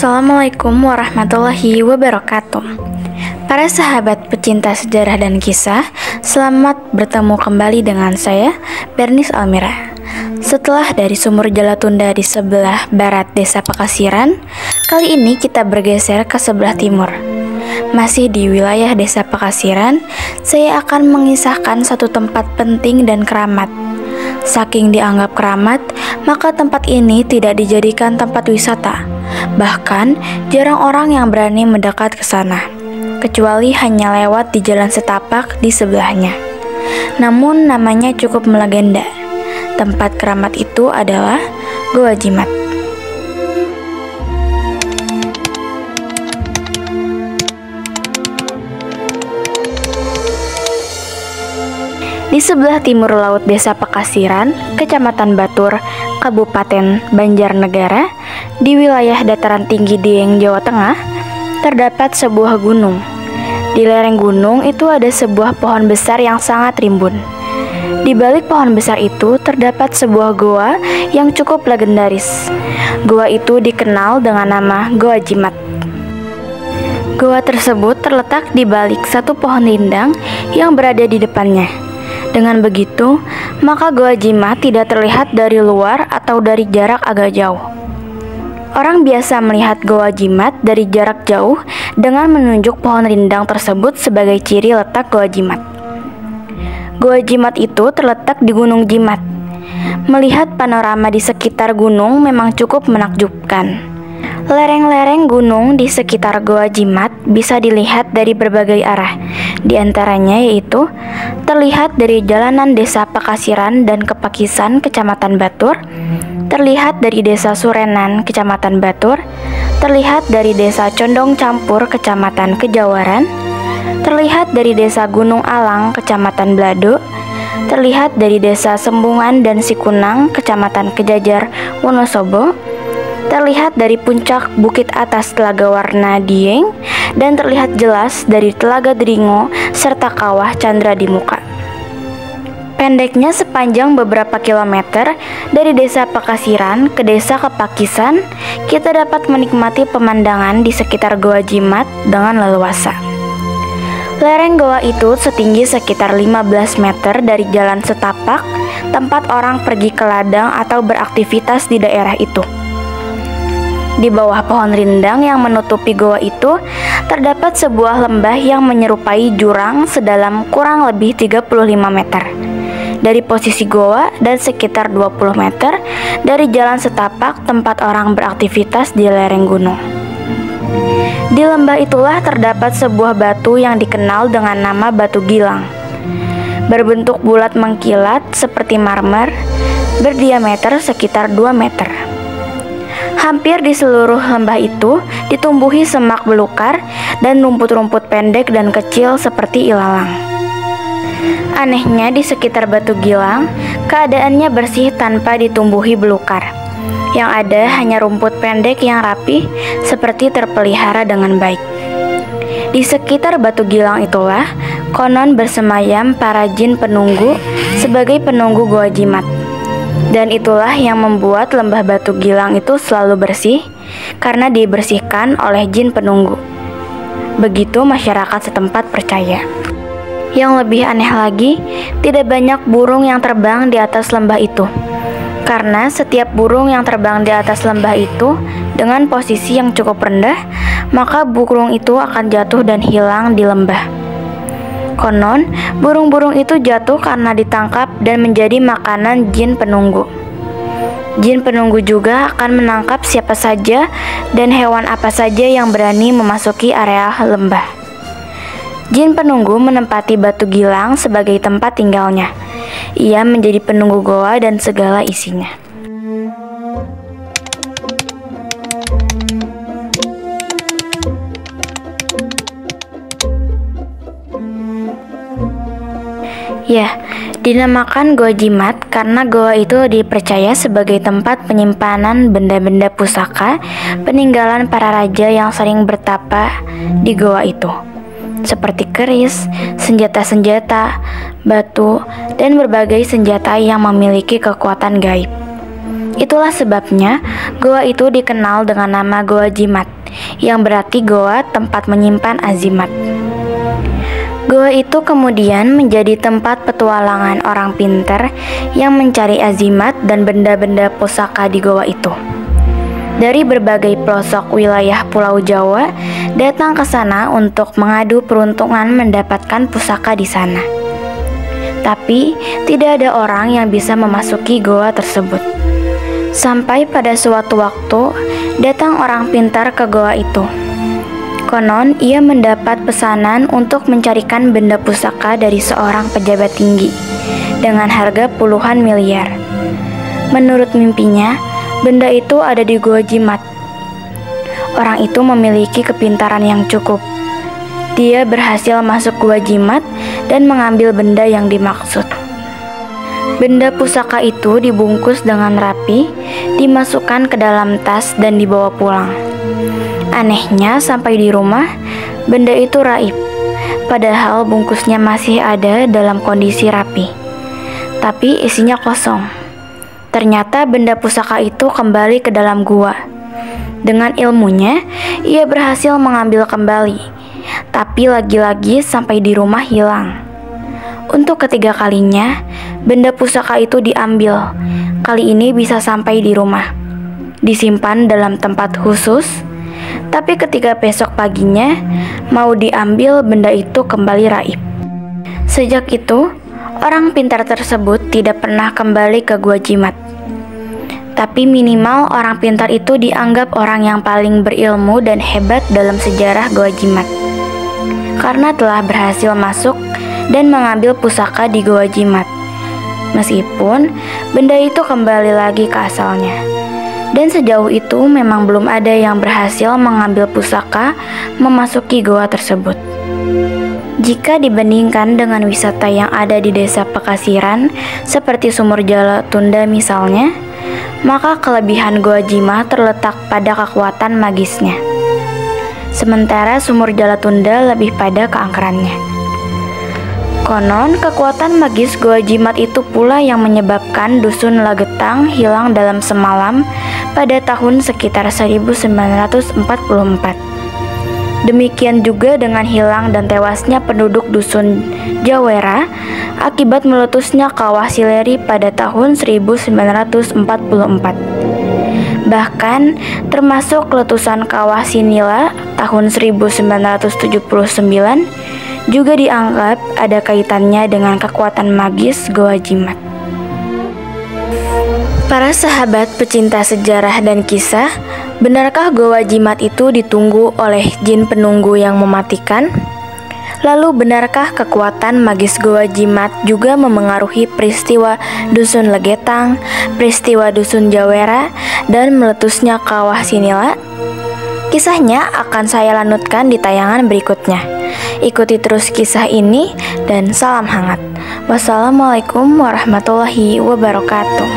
Assalamualaikum warahmatullahi wabarakatuh. Para sahabat pecinta sejarah dan kisah, selamat bertemu kembali dengan saya, Bernis Almira. Setelah dari sumur Jalatunda di sebelah barat desa Pakasiran, kali ini kita bergeser ke sebelah timur. Masih di wilayah desa Pakasiran, saya akan mengisahkan satu tempat penting dan keramat. Saking dianggap keramat, maka tempat ini tidak dijadikan tempat wisata. Bahkan, jarang orang yang berani mendekat ke sana, kecuali hanya lewat di jalan setapak di sebelahnya. Namun, namanya cukup melegenda. Tempat keramat itu adalah Goa Jimat. Di sebelah timur laut desa Pakasiran, Kecamatan Batur, Kabupaten Banjarnegara, di wilayah dataran tinggi Dieng, Jawa Tengah, terdapat sebuah gunung. Di lereng gunung itu ada sebuah pohon besar yang sangat rimbun. Di balik pohon besar itu terdapat sebuah goa yang cukup legendaris. Goa itu dikenal dengan nama Goa Jimat. Goa tersebut terletak di balik satu pohon rindang yang berada di depannya. Dengan begitu, maka Goa Jimat tidak terlihat dari luar atau dari jarak agak jauh. Orang biasa melihat Goa Jimat dari jarak jauh dengan menunjuk pohon rindang tersebut sebagai ciri letak Goa Jimat. Goa Jimat itu terletak di Gunung Jimat. Melihat panorama di sekitar gunung memang cukup menakjubkan. Lereng-lereng gunung di sekitar Goa Jimat bisa dilihat dari berbagai arah. Di antaranya yaitu terlihat dari jalanan desa Pakasiran dan Kepakisan, Kecamatan Batur, terlihat dari desa Surenan, Kecamatan Batur, terlihat dari desa Condong Campur, Kecamatan Kejawaran, terlihat dari desa Gunung Alang, Kecamatan Blado, terlihat dari desa Sembungan dan Sikunang, Kecamatan Kejajar, Wonosobo, terlihat dari puncak Bukit Atas Telaga Warna Dieng, dan terlihat jelas dari Telaga Dringo serta Kawah Candra di Muka. Pendeknya sepanjang beberapa kilometer dari desa Pakasiran ke desa Kepakisan, kita dapat menikmati pemandangan di sekitar Goa Jimat dengan leluasa. Lereng goa itu setinggi sekitar 15 meter dari jalan setapak tempat orang pergi ke ladang atau beraktivitas di daerah itu. Di bawah pohon rindang yang menutupi goa itu, terdapat sebuah lembah yang menyerupai jurang sedalam kurang lebih 35 meter. Dari posisi goa dan sekitar 20 meter dari jalan setapak tempat orang beraktivitas di lereng gunung. Di lembah itulah terdapat sebuah batu yang dikenal dengan nama Batu Gilang. Berbentuk bulat mengkilat seperti marmer, berdiameter sekitar 2 meter. Hampir di seluruh lembah itu ditumbuhi semak belukar dan rumput-rumput pendek dan kecil seperti ilalang. Anehnya di sekitar Batu Gilang, keadaannya bersih tanpa ditumbuhi belukar. Yang ada hanya rumput pendek yang rapih seperti terpelihara dengan baik. Di sekitar Batu Gilang itulah konon bersemayam para jin penunggu sebagai penunggu Goa Jimat. Dan itulah yang membuat lembah Batu Gilang itu selalu bersih karena dibersihkan oleh jin penunggu. Begitu masyarakat setempat percaya. Yang lebih aneh lagi, tidak banyak burung yang terbang di atas lembah itu. Karena setiap burung yang terbang di atas lembah itu dengan posisi yang cukup rendah, maka burung itu akan jatuh dan hilang di lembah. Konon, burung-burung itu jatuh karena ditangkap dan menjadi makanan jin penunggu. Jin penunggu juga akan menangkap siapa saja dan hewan apa saja yang berani memasuki area lembah. Jin penunggu menempati Batu Gilang sebagai tempat tinggalnya. Ia menjadi penunggu goa dan segala isinya. Ya, dinamakan Goa Jimat karena goa itu dipercaya sebagai tempat penyimpanan benda-benda pusaka peninggalan para raja yang sering bertapa di goa itu, seperti keris, senjata-senjata, batu, dan berbagai senjata yang memiliki kekuatan gaib. Itulah sebabnya goa itu dikenal dengan nama Goa Jimat, yang berarti goa tempat menyimpan azimat. Goa itu kemudian menjadi tempat petualangan orang pintar yang mencari azimat dan benda-benda pusaka di goa itu. Dari berbagai pelosok wilayah Pulau Jawa datang ke sana untuk mengadu peruntungan mendapatkan pusaka di sana. Tapi tidak ada orang yang bisa memasuki goa tersebut. Sampai pada suatu waktu datang orang pintar ke goa itu. Konon ia mendapat pesanan untuk mencarikan benda pusaka dari seorang pejabat tinggi dengan harga puluhan miliar. Menurut mimpinya, benda itu ada di Goa Jimat. Orang itu memiliki kepintaran yang cukup. Dia berhasil masuk Goa Jimat dan mengambil benda yang dimaksud. Benda pusaka itu dibungkus dengan rapi, dimasukkan ke dalam tas dan dibawa pulang. Anehnya, sampai di rumah, benda itu raib, padahal bungkusnya masih ada dalam kondisi rapi, tapi isinya kosong. Ternyata benda pusaka itu kembali ke dalam gua. Dengan ilmunya, ia berhasil mengambil kembali, tapi lagi-lagi sampai di rumah hilang. Untuk ketiga kalinya, benda pusaka itu diambil. Kali ini bisa sampai di rumah, disimpan dalam tempat khusus. Tapi ketika besok paginya mau diambil, benda itu kembali raib. Sejak itu, orang pintar tersebut tidak pernah kembali ke Goa Jimat. Tapi minimal orang pintar itu dianggap orang yang paling berilmu dan hebat dalam sejarah Goa Jimat, karena telah berhasil masuk dan mengambil pusaka di Goa Jimat. Meskipun benda itu kembali lagi ke asalnya. Dan sejauh itu memang belum ada yang berhasil mengambil pusaka memasuki goa tersebut. Jika dibandingkan dengan wisata yang ada di desa Pakasiran, seperti Sumur Jala Tunda misalnya, maka kelebihan Goa Jimat terletak pada kekuatan magisnya. Sementara Sumur Jala Tunda lebih pada keangkerannya. Konon, kekuatan magis Goa Jimat itu pula yang menyebabkan Dusun Lagetang hilang dalam semalam pada tahun sekitar 1944. Demikian juga dengan hilang dan tewasnya penduduk Dusun Jawera akibat meletusnya Kawah Sileri pada tahun 1944. Bahkan termasuk letusan Kawah Sinila tahun 1979 juga dianggap ada kaitannya dengan kekuatan magis Goa Jimat. Para sahabat pecinta sejarah dan kisah, benarkah Goa Jimat itu ditunggu oleh jin penunggu yang mematikan? Lalu benarkah kekuatan magis Goa Jimat juga memengaruhi peristiwa Dusun Legetang, peristiwa Dusun Jawera, dan meletusnya Kawah Sinila? Kisahnya akan saya lanjutkan di tayangan berikutnya. Ikuti terus kisah ini dan salam hangat. Wassalamualaikum warahmatullahi wabarakatuh.